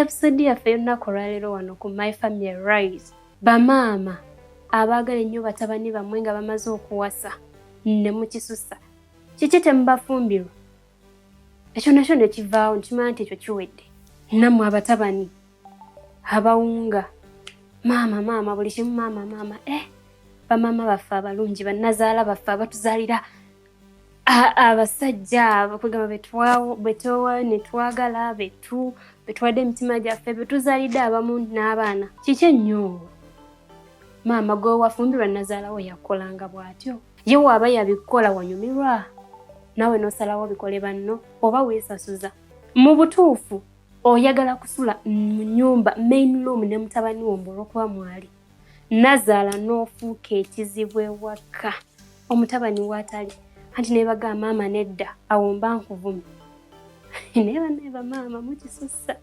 episode yaffe y'olunaku olwaleero wano ku My Family Rise. Bamama abagala ennyo batabani bamwe nga bamaze okuwasa ne mukisusa. Kiki temubafumbirwa? Ekyo nakyo ne kivaawo nkimanya nti ekyo kiwedde. Nammwe abatabani abawunga maama buli kimu maama bamama baffe abalungi bannazaala baffe abatuzaalira abasajja abakugamba betwawa ne twagala betwadde emitima gyaffe betuzaalidde abamu n'abaana. Kiki ennyo maama gwe wafumbirwa nazaalawo yakolanga bw'atyo? Ye waaba yabikola wanyumirwa naawe n'osalawo bikole banno oba weesasuza? Mu butuufu oyagala kusula mu nnyumba main room ne mutabani wo olw'okuba mwali nazaala n'ofuuka ekizibu ewaka omutabani waatali anti nebaga maama nedda awo mba nkuvumi. Neeba maama mukisusa.